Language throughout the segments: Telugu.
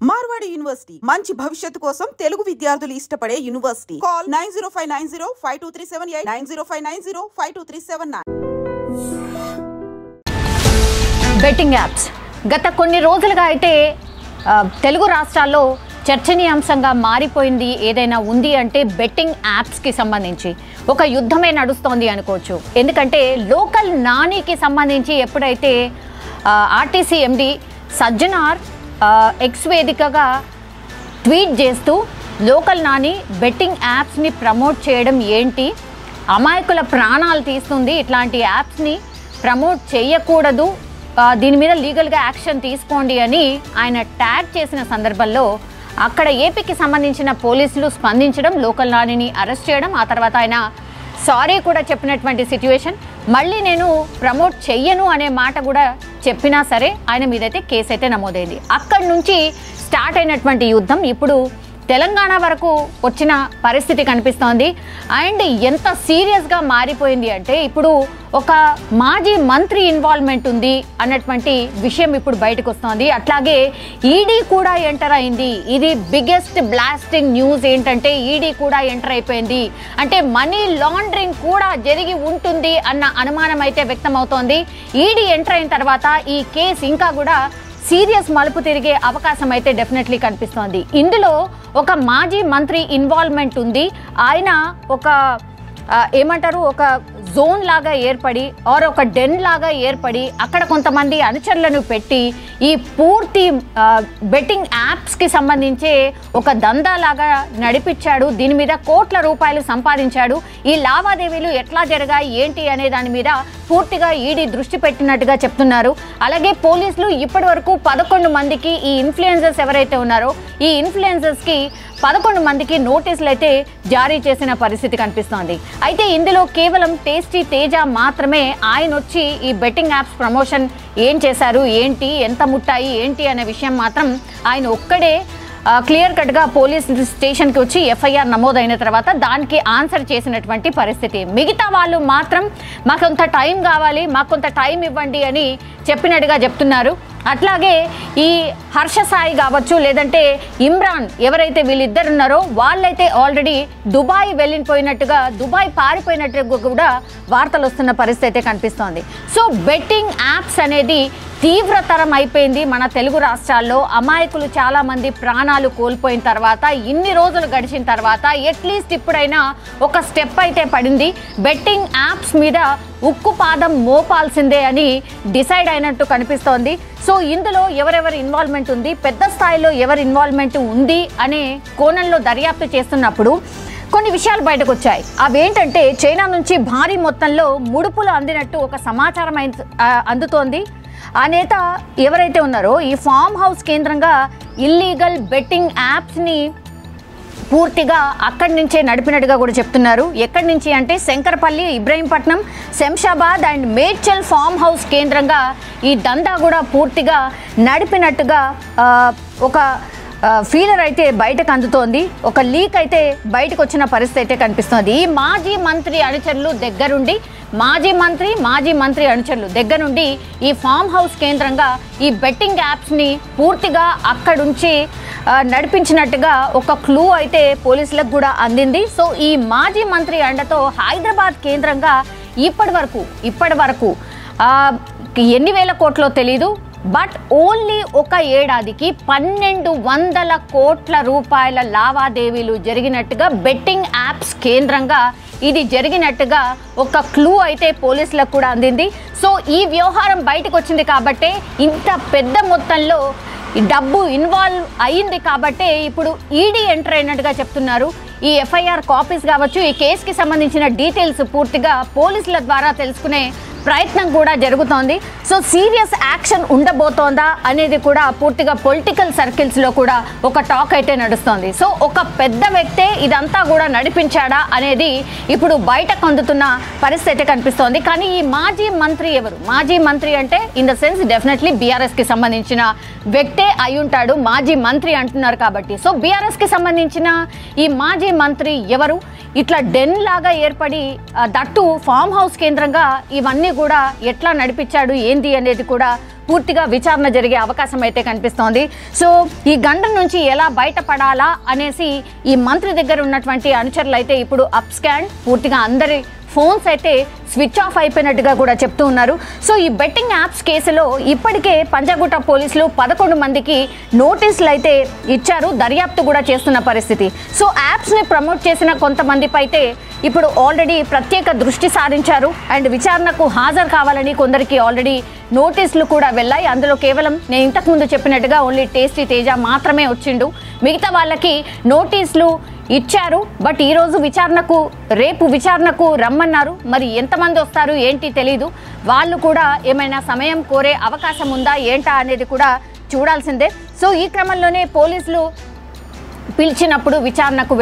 మార్వాడి యూనివర్సిటీ మంచి భవిష్యత్తు కోసం తెలుగు విద్యార్థులు ఇష్టపడే యూనివర్సిటీ. కాల్ 9059052378 9059052379. బెట్టింగ్ యాప్స్ గత కొన్ని రోజులుగా అయితే తెలుగు రాష్ట్రాల్లో చర్చనీయాంశంగా మారిపోయింది ఏదైనా ఉంది అంటే బెట్టింగ్ యాప్స్కి సంబంధించి ఒక యుద్ధమే నడుస్తోంది అనుకోవచ్చు. ఎందుకంటే లోకల్ నానికి సంబంధించి ఎప్పుడైతే ఆర్టీసీ ఎండి సజ్జనార్ ఎక్స్ వేదికగా ట్వీట్ చేస్తూ లోకల్ నాని బెట్టింగ్ యాప్స్ని ప్రమోట్ చేయడం ఏంటి, అమాయకుల ప్రాణాలు తీస్తుంది, ఇట్లాంటి యాప్స్ని ప్రమోట్ చేయకూడదు, దీని మీద లీగల్గా యాక్షన్ తీసుకోండి అని ఆయన ట్యాగ్ చేసిన సందర్భంలో అక్కడ ఏపీకి సంబంధించిన పోలీసులు స్పందించడం, లోకల్ నానిని అరెస్ట్ చేయడం, ఆ తర్వాత ఆయన సారీ కూడా చెప్పినటువంటి సిచ్యువేషన్. మళ్ళీ నేను ప్రమోట్ చెయ్యను అనే మాట కూడా చెప్పినా సరే ఆయన మీదైతే కేసు అయితే నమోదైంది. అక్కడి నుంచి స్టార్ట్ అయినటువంటి యుద్ధం ఇప్పుడు తెలంగాణ వరకు వచ్చిన పరిస్థితి కనిపిస్తోంది. అండ్ ఎంత సీరియస్గా మారిపోయింది అంటే ఇప్పుడు ఒక మాజీ మంత్రి ఇన్వాల్వ్మెంట్ ఉంది అన్నటువంటి విషయం ఇప్పుడు బయటకు వస్తోంది. అట్లాగే ఈడీ కూడా ఎంటర్ అయింది. ఇది బిగ్గెస్ట్ బ్లాస్టింగ్ న్యూస్ ఏంటంటే ఈడీ కూడా ఎంటర్ అయిపోయింది అంటే మనీ లాండరింగ్ కూడా జరిగి ఉంటుంది అన్న అనుమానం అయితే వ్యక్తమవుతోంది. ఈడీ ఎంటర్ అయిన తర్వాత ఈ కేసు ఇంకా కూడా సీరియస్ మలుపు తిరిగే అవకాశం అయితే డెఫినెట్లీ కనిపిస్తోంది. ఇందులో ఒక మాజీ మంత్రి ఇన్వాల్వ్మెంట్ ఉంది. ఆయన ఒక ఏమంటారు ఒక జోన్ లాగా ఏర్పడి ఒక డెన్ లాగా ఏర్పడి అక్కడ కొంతమంది అనుచరులను పెట్టి ఈ పూర్తి బెట్టింగ్ యాప్స్కి సంబంధించే ఒక దందా లాగా నడిపించాడు. దీని మీద కోట్ల రూపాయలు సంపాదించాడు. ఈ లావాదేవీలు ఎట్లా జరిగాయి ఏంటి అనే దాని మీద పూర్తిగా ఈడీ దృష్టి పెట్టినట్టుగా చెప్తున్నారు. అలాగే పోలీసులు ఇప్పటి వరకు 11 మందికి ఈ ఇన్ఫ్లుయెన్సర్స్ ఎవరైతే ఉన్నారో ఈ ఇన్ఫ్లుయెన్సర్స్కి 11 మందికి నోటీసులు అయితే జారీ చేసిన పరిస్థితి కనిపిస్తోంది. అయితే ఇందులో కేవలం టేస్టీ తేజ మాత్రమే ఆయన వచ్చి ఈ బెట్టింగ్ యాప్స్ ప్రమోషన్ ఏం చేశారు, ఏంటి, ఎంత ముట్టాయి ఏంటి అనే విషయం మాత్రం ఆయన ఒక్కడే క్లియర్ కట్గా పోలీస్ స్టేషన్కి వచ్చి ఎఫ్ఐఆర్ నమోదైన తర్వాత దానికి ఆన్సర్ చేసినటువంటి పరిస్థితి. మిగతా వాళ్ళు మాత్రం మాకు కొంత టైం కావాలి, మాకు కొంత టైం ఇవ్వండి అని చెప్పినట్టుగా చెప్తున్నారు. అట్లాగే ఈ హర్ష సాయి కావచ్చు లేదంటే ఇమ్రాన్ ఎవరైతే వీళ్ళిద్దరు ఉన్నారో వాళ్ళైతే ఆల్రెడీ దుబాయ్ వెళ్ళిపోయినట్టుగా దుబాయ్ పారిపోయినట్టుగా కూడా వార్తలు వస్తున్న పరిస్థితి అయితే కనిపిస్తోంది. సో బెట్టింగ్ యాప్స్ అనేది తీవ్రతరం అయిపోయింది మన తెలుగు రాష్ట్రాల్లో. అమాయకులు చాలామంది ప్రాణాలు కోల్పోయిన తర్వాత ఇన్ని రోజులు గడిచిన తర్వాత అట్లీస్ట్ ఇప్పుడైనా ఒక స్టెప్ అయితే పడింది. బెట్టింగ్ యాప్స్ మీద ఉక్కు పాదం మోపాల్సిందే అని డిసైడ్ అయినట్టు కనిపిస్తోంది. సో ఇందులో ఎవరెవరి ఇన్వాల్వ్మెంట్ ఉంది, పెద్ద స్థాయిలో ఎవరి ఇన్వాల్వ్మెంట్ ఉంది అనే కోణంలో దర్యాప్తు చేస్తున్నప్పుడు కొన్ని విషయాలు బయటకు వచ్చాయి. అవేంటంటే చైనా నుంచి భారీ మొత్తంలో ముడుపులు అందినట్టు ఒక సమాచారం అందుతోంది. ఆ నేత ఎవరైతే ఉన్నారో ఈ ఫామ్ హౌస్ కేంద్రంగా ఇల్లీగల్ బెట్టింగ్ యాప్స్ని పూర్తిగా అక్కడి నుంచే నడిపినట్టుగా కూడా చెప్తున్నారు. ఎక్కడి నుంచి అంటే Shankarpally, Ibrahimpatnam, Shamshabad and Medchal farm house కేంద్రంగా ఈ దందా కూడా పూర్తిగా నడిపినట్టుగా ఒక ఫీలర్ అయితే బయటకు అందుతోంది. ఒక లీక్ అయితే బయటకు వచ్చిన పరిస్థితి అయితే కనిపిస్తోంది. ఈ మాజీ మంత్రి అనుచరులు దగ్గరుండి మాజీ మంత్రి అనుచరులు దగ్గర నుండి ఈ ఫామ్ హౌస్ కేంద్రంగా ఈ బెట్టింగ్ యాప్స్ని పూర్తిగా అక్కడుంచి నడిపించినట్టుగా ఒక క్లూ అయితే పోలీసులకు కూడా అందింది. సో ఈ మాజీ మంత్రి అండతో హైదరాబాద్ కేంద్రంగా ఇప్పటి వరకు ఎన్ని వేల కోట్లో తెలీదు, బట్ ఓన్లీ ఒక ఏడాదికి 1200 కోట్ల రూపాయల లావాదేవీలు జరిగినట్టుగా బెట్టింగ్ యాప్స్ కేంద్రంగా ఇది జరిగినట్టుగా ఒక క్లూ అయితే పోలీసులకు కూడా అందింది. సో ఈ వ్యవహారం బయటకు వచ్చింది కాబట్టే ఇంత పెద్ద మొత్తంలో డబ్బు ఇన్వాల్వ్ అయ్యింది కాబట్టే ఇప్పుడు ఈడీ ఎంటర్ అయినట్టుగా చెప్తున్నారు. ఈ ఎఫ్ఐఆర్ కాపీస్ కావచ్చు, ఈ కేసుకి సంబంధించిన డీటెయిల్స్ పూర్తిగా పోలీసుల ద్వారా తెలుసుకునే ప్రయత్నం కూడా జరుగుతోంది. సో సీరియస్ యాక్షన్ ఉండబోతోందా అనేది కూడా పూర్తిగా పొలిటికల్ సర్కిల్స్లో కూడా ఒక టాక్ అయితే నడుస్తోంది. సో ఒక పెద్ద వ్యక్తే ఇదంతా కూడా నడిపించాడా అనేది ఇప్పుడు బయటకు అందుతున్న పరిస్థితి కనిపిస్తోంది. కానీ ఈ మాజీ మంత్రి ఎవరు? మాజీ మంత్రి అంటే ఇన్ ద సెన్స్ డెఫినెట్లీ బీఆర్ఎస్కి సంబంధించిన వ్యక్తే అయి ఉంటాడు. మాజీ మంత్రి అంటున్నారు కాబట్టి సో బీఆర్ఎస్కి సంబంధించిన ఈ మాజీ మంత్రి ఎవరు? ఇట్లా డెన్ లాగా ఏర్పడి దట్టు ఫామ్ హౌస్ కేంద్రంగా ఇవన్నీ కూడా ఎట్లా నడిపించాడు ఏంది అనేది కూడా పూర్తిగా విచారణ జరిగే అవకాశం అయితే కనిపిస్తోంది. సో ఈ గండం నుంచి ఎలా బయటపడాలా అనేసి ఈ మంత్రి దగ్గర ఉన్నటువంటి అనుచరులు అయితే ఇప్పుడు అప్ స్కాన్ పూర్తిగా అందరి ఫోన్స్ అయితే స్విచ్ ఆఫ్ అయిపోయినట్టుగా కూడా చెప్తూ ఉన్నారు. సో ఈ బెట్టింగ్ యాప్స్ కేసులో ఇప్పటికే పంజాగుట్ట పోలీసులు 11 మందికి నోటీసులు అయితే ఇచ్చారు, దర్యాప్తు కూడా చేస్తున్న పరిస్థితి. సో యాప్స్ని ప్రమోట్ చేసిన కొంతమందిపై అయితే ఇప్పుడు ఆల్రెడీ ప్రత్యేక దృష్టి సారించారు అండ్ విచారణకు హాజరు కావాలని కొందరికి ఆల్రెడీ నోటీసులు కూడా వెళ్ళాయి. అందులో కేవలం నేను ఇంతకుముందు చెప్పినట్టుగా ఓన్లీ టేస్టీ తేజ మాత్రమే వచ్చిండు, మిగతా వాళ్ళకి నోటీసులు ఇచ్చారు. బట్ ఈరోజు రేపు విచారణకు రమ్మన్నారు. మరి ఎంతమంది వస్తారు ఏంటి తెలీదు. వాళ్ళు కూడా ఏమైనా సమయం కోరే అవకాశం ఉందా ఏంటా అనేది కూడా చూడాల్సిందే. సో ఈ క్రమంలోనే పోలీసులు పిలిచినప్పుడు విచారణకు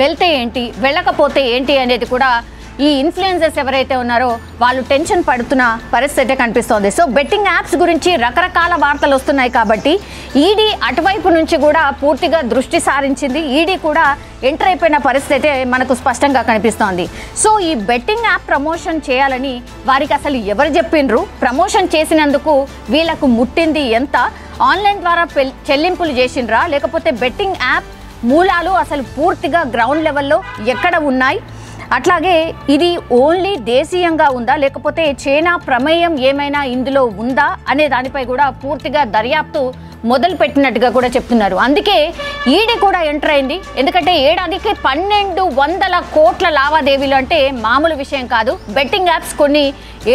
వెళ్తే ఏంటి, వెళ్ళకపోతే ఏంటి అనేది కూడా ఈ ఇన్ఫ్లుయెన్సర్స్ ఎవరైతే ఉన్నారో వాళ్ళు టెన్షన్ పడుతున్న పరిస్థితి కనిపిస్తోంది. సో బెట్టింగ్ యాప్స్ గురించి రకరకాల వార్తలు వస్తున్నాయి కాబట్టి ఈడీ అటువైపు నుంచి కూడా పూర్తిగా దృష్టి సారించింది. ఈడీ కూడా ఎంటర్ అయిపోయిన పరిస్థితి మనకు స్పష్టంగా కనిపిస్తోంది. సో ఈ బెట్టింగ్ యాప్ ప్రమోషన్ చేయాలని వారికి అసలు ఎవరు చెప్పిండ్రు, ప్రమోషన్ చేసినందుకు వీళ్ళకు ముట్టింది ఎంత, ఆన్లైన్ ద్వారా చెల్లింపులు చేసిండ్రా, లేకపోతే బెట్టింగ్ యాప్ మూలాలు అసలు పూర్తిగా గ్రౌండ్ లెవెల్లో ఎక్కడ ఉన్నాయి, అట్లాగే ఇది ఓన్లీ దేశీయంగా ఉందా లేకపోతే చైనా ప్రమేయం ఏమైనా ఇందులో ఉందా అనే దానిపై కూడా పూర్తిగా దర్యాప్తు మొదలు పెట్టినట్టుగా కూడా చెప్తున్నారు. అందుకే ఈడీ కూడా ఎంటర్ అయింది. ఎందుకంటే ఏడాదికి 1200 కోట్ల లావాదేవీలు అంటే మామూలు విషయం కాదు. బెట్టింగ్ యాప్స్ కొన్ని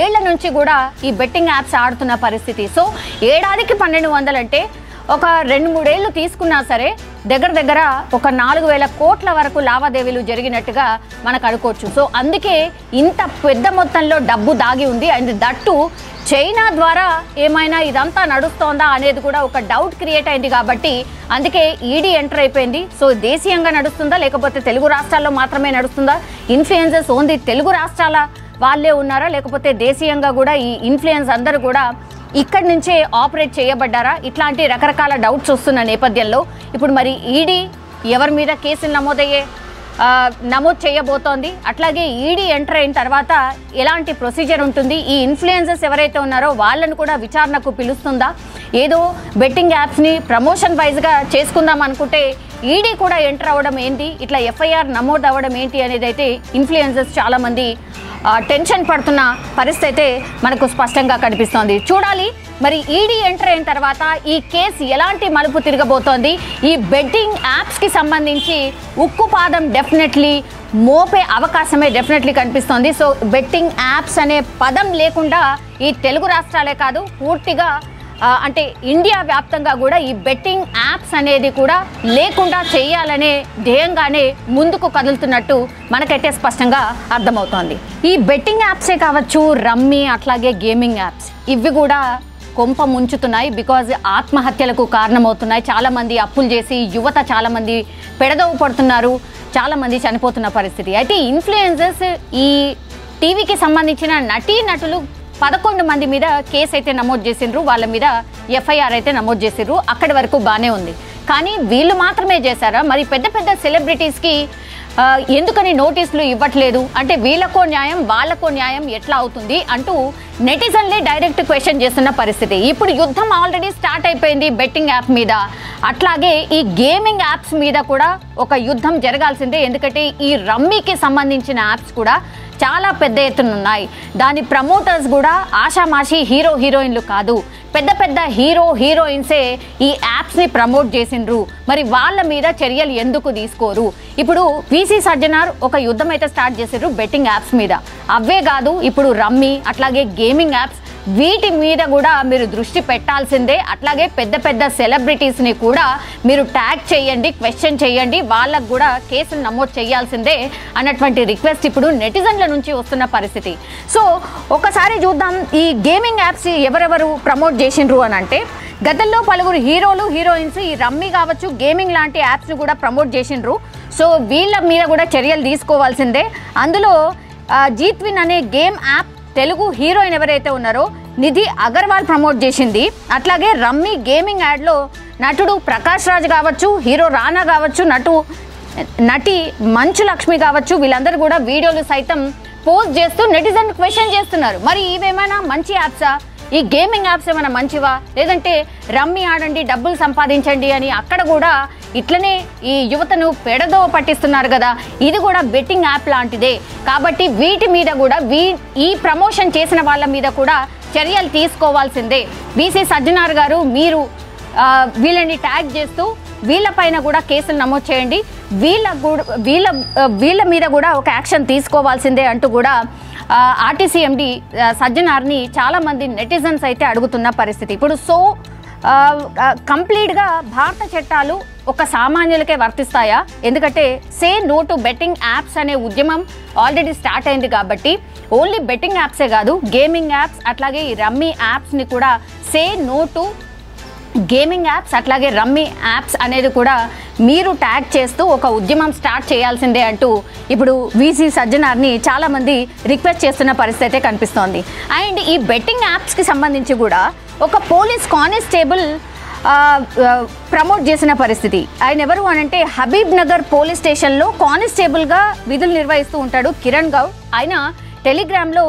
ఏళ్ల నుంచి కూడా ఈ బెట్టింగ్ యాప్స్ ఆడుతున్న పరిస్థితి. సో ఏడాదికి 1200 అంటే ఒక 2-3 ఏళ్ళు తీసుకున్నా సరే దగ్గర ఒక 4000 కోట్ల వరకు లావాదేవీలు జరిగినట్టుగా మనకు అనుకోవచ్చు. సో అందుకే ఇంత పెద్ద మొత్తంలో డబ్బు దాగి ఉంది. అండ్ దట్టు చైనా ద్వారా ఏమైనా ఇదంతా నడుస్తోందా అనేది కూడా ఒక డౌట్ క్రియేట్ అయింది కాబట్టి అందుకే ఈడీ ఎంటర్ అయిపోయింది. సో దేశీయంగా నడుస్తుందా లేకపోతే తెలుగు రాష్ట్రాల్లో మాత్రమే నడుస్తుందా, ఇన్ఫ్లుయెన్సర్స్ ఓన్లీ తెలుగు రాష్ట్రాల వాళ్ళే ఉన్నారా లేకపోతే దేశీయంగా కూడా ఈ ఇన్ఫ్లుయెన్స్ అందరూ కూడా ఇక్కడి నుంచే ఆపరేట్ చేయబడ్డారా, ఇట్లాంటి రకరకాల డౌట్స్ వస్తున్న నేపథ్యంలో ఇప్పుడు మరి ఈడీ ఎవరి మీద కేసులు నమోదు చేయబోతోంది, అట్లాగే ఈడీ ఎంటర్ అయిన తర్వాత ఎలాంటి ప్రొసీజర్ ఉంటుంది, ఈ ఇన్ఫ్లుయెన్సర్స్ ఎవరైతే ఉన్నారో వాళ్ళను కూడా విచారణకు పిలుస్తుందా, ఏదో బెట్టింగ్ యాప్స్ని ప్రమోషన్ వైజ్గా చేసుకుందాం అనుకుంటే ఈడీ కూడా ఎంటర్ అవ్వడం ఏంటి, ఇట్లా ఎఫ్ఐఆర్ నమోదు అవ్వడం ఏంటి అనేది అయితే ఇన్ఫ్లుయెన్సర్స్ చాలామంది టెన్షన్ పడుతున్న పరిస్థితి అయితే మనకు స్పష్టంగా కనిపిస్తోంది. చూడాలి మరి ఈడీ ఎంటర్ అయిన తర్వాత ఈ కేసు ఎలాంటి మలుపు తిరగబోతోంది. ఈ బెట్టింగ్ యాప్స్కి సంబంధించి ఉక్కుపాదం డెఫినెట్లీ మోపే అవకాశమే డెఫినెట్లీ కనిపిస్తోంది. సో బెట్టింగ్ యాప్స్ అనే పదం లేకుండా ఈ తెలుగు రాష్ట్రాలే కాదు పూర్తిగా అంటే ఇండియా వ్యాప్తంగా కూడా ఈ బెట్టింగ్ యాప్స్ అనేది కూడా లేకుండా చేయాలనే ధ్యేయంగానే ముందుకు కదులుతున్నట్టు మనకైతే స్పష్టంగా అర్థమవుతోంది. ఈ బెట్టింగ్ యాప్సే కావచ్చు, రమ్మీ అట్లాగే గేమింగ్ యాప్స్ ఇవి కూడా కొంప ముంచుతున్నాయి. బికాజ్ ఆత్మహత్యలకు కారణమవుతున్నాయి. చాలామంది అప్పులు చేసి యువత చాలామంది పెడదవు పడుతున్నారు, చాలామంది చనిపోతున్న పరిస్థితి. అయితే ఇన్ఫ్లుయెన్సర్స్ ఈ టీవీకి సంబంధించిన నటులు 11 మంది మీద కేసు అయితే నమోదు చేసిండ్రు, వాళ్ళ మీద ఎఫ్ఐఆర్ అయితే నమోదు చేసిండ్రు. అక్కడి వరకు బాగానే ఉంది. కానీ వీళ్ళు మాత్రమే చేశారా, మరి పెద్ద పెద్ద సెలబ్రిటీస్కి ఎందుకని నోటీసులు ఇవ్వట్లేదు అంటే వీళ్ళకో న్యాయం వాళ్ళకో న్యాయం ఎట్లా అవుతుంది అంటూ నెటిజన్లే డైరెక్ట్ క్వశ్చన్ చేస్తున్న పరిస్థితి. ఇప్పుడు యుద్ధం ఆల్రెడీ స్టార్ట్ అయిపోయింది బెట్టింగ్ యాప్ మీద, అట్లాగే ఈ గేమింగ్ యాప్స్ మీద కూడా ఒక యుద్ధం జరగాల్సిందే. ఎందుకంటే ఈ రమ్మీకి సంబంధించిన యాప్స్ కూడా చాలా పెద్ద ఎత్తున ఉన్నాయి. దాని ప్రమోటర్స్ కూడా ఆషామాషి హీరోయిన్లు కాదు, పెద్ద పెద్ద హీరోయిన్సే ఈ యాప్స్ని ప్రమోట్ చేసిండ్రు. మరి వాళ్ళ మీద చర్యలు ఎందుకు తీసుకోరు? ఇప్పుడు వీసీ సజ్జనార్ ఒక యుద్ధం అయితే స్టార్ట్ చేసిండ్రు బెట్టింగ్ యాప్స్ మీద. అవే కాదు ఇప్పుడు రమ్మీ అట్లాగే గేమింగ్ యాప్స్ వీటి మీద కూడా మీరు దృష్టి పెట్టాల్సిందే. అట్లాగే పెద్ద పెద్ద సెలబ్రిటీస్ని కూడా మీరు ట్యాగ్ చేయండి, క్వశ్చన్ చేయండి, వాళ్ళకు కూడా కేసులు నమోదు చేయాల్సిందే అన్నటువంటి రిక్వెస్ట్ ఇప్పుడు నెటిజన్ల నుంచి వస్తున్న పరిస్థితి. సో ఒకసారి చూద్దాం ఈ గేమింగ్ యాప్స్ ఎవరెవరు ప్రమోట్ చేసిండ్రు అని అంటే గతంలో పలువురు హీరోయిన్స్ ఈ రమ్మీ కావచ్చు గేమింగ్ లాంటి యాప్స్ని కూడా ప్రమోట్ చేసిండ్రు. సో వీళ్ళ మీద కూడా చర్యలు తీసుకోవాల్సిందే. అందులో జీత్విన్ అనే గేమ్ యాప్ తెలుగు హీరోయిన్ ఎవరైతే ఉన్నారో నిధి అగర్వాల్ ప్రమోట్ చేసింది. అట్లాగే రమ్మీ గేమింగ్ యాడ్లో నటుడు ప్రకాష్ రాజ్ కావచ్చు, హీరో రానా కావచ్చు, నటి మంచు లక్ష్మి కావచ్చు, వీళ్ళందరూ కూడా వీడియోలు సైతం పోస్ట్ చేస్తూ నెటిజన్ క్వశ్చన్ చేస్తున్నారు. మరి ఇవేమైనా మంచి యాప్సా? ఈ గేమింగ్ యాప్స్ ఏమైనా మంచివా? లేదంటే రమ్మీ ఆడండి డబ్బులు సంపాదించండి అని అక్కడ కూడా ఇట్లనే ఈ యువతను పెడదో పట్టిస్తున్నారు కదా. ఇది కూడా బెట్టింగ్ యాప్ లాంటిదే. కాబట్టి వీటి మీద కూడా ఈ ప్రమోషన్ చేసిన వాళ్ళ మీద కూడా చర్యలు తీసుకోవాల్సిందే. బీసీ సజ్జనార్ గారు, మీరు వీళ్ళని ట్యాగ్ చేస్తూ వీళ్ళపైన కూడా కేసులు నమోదు చేయండి, వీళ్ళ మీద కూడా ఒక యాక్షన్ తీసుకోవాల్సిందే అంటూ కూడా ఆర్టీసీ ఎండి సజ్జనార్ని చాలామంది నెటిజన్స్ అయితే అడుగుతున్న పరిస్థితి. ఇప్పుడు కంప్లీట్గా భారత చట్టాలు ఒక సామాన్యులకే వర్తిస్తాయా? ఎందుకంటే say no to betting apps అనే ఉద్యమం ఆల్రెడీ స్టార్ట్ అయింది కాబట్టి ఓన్లీ బెట్టింగ్ యాప్సే కాదు, గేమింగ్ యాప్స్ అట్లాగే ఈ రమ్మీ యాప్స్ని కూడా say no to gaming apps అట్లాగే రమ్మీ యాప్స్ అనేది కూడా మీరు ట్యాగ్ చేస్తూ ఒక ఉద్యమం స్టార్ట్ చేయాల్సిందే అంటూ ఇప్పుడు వీసీ సజ్జనార్ని చాలామంది రిక్వెస్ట్ చేస్తున్న పరిస్థితి అయితే కనిపిస్తోంది. అండ్ ఈ బెట్టింగ్ యాప్స్కి సంబంధించి కూడా ఒక పోలీస్ కానిస్టేబుల్ ప్రమోట్ చేసిన పరిస్థితి. ఆయన ఎవరు అనంటే హబీబ్ నగర్ పోలీస్ స్టేషన్లో కానిస్టేబుల్గా విధులు నిర్వహిస్తూ ఉంటాడు కిరణ్ గౌడ్. ఆయన టెలిగ్రామ్లో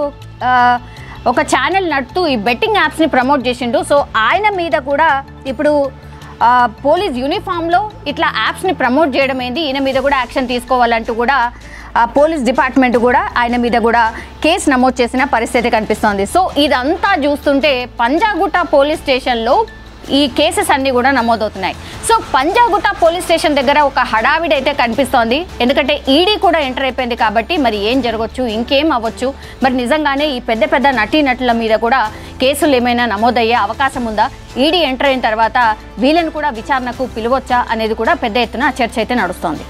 ఒక ఛానల్ నడుతూ ఈ బెట్టింగ్ యాప్స్ని ప్రమోట్ చేసిండు. సో ఆయన మీద కూడా ఇప్పుడు పోలీస్ యూనిఫామ్లో ఇట్లా యాప్స్ని ప్రమోట్ చేయడం ఏంది, ఈయన మీద కూడా యాక్షన్ తీసుకోవాలంటూ కూడా పోలీస్ డిపార్ట్మెంట్ కూడా ఆయన మీద కూడా కేసు నమోదు చేసిన పరిస్థితి కనిపిస్తోంది. సో ఇదంతా చూస్తుంటే పంజాగుట్ట పోలీస్ స్టేషన్లో ఈ కేసెస్ అన్నీ కూడా నమోదవుతున్నాయి. సో పంజాగుట్ట పోలీస్ స్టేషన్ దగ్గర ఒక హడావిడి అయితే కనిపిస్తోంది. ఎందుకంటే ఈడీ కూడా ఎంటర్ అయిపోయింది కాబట్టి మరి ఏం జరగవచ్చు, ఇంకేం అవ్వచ్చు, మరి నిజంగానే ఈ పెద్ద పెద్ద నటీనటుల మీద కూడా కేసులు ఏమైనా నమోదయ్యే అవకాశం ఉందా? ఈడీ ఎంటర్ అయిన తర్వాత వీళ్ళని కూడా విచారణకు పిలవచ్చా అనేది కూడా పెద్ద ఎత్తున చర్చ అయితే నడుస్తోంది.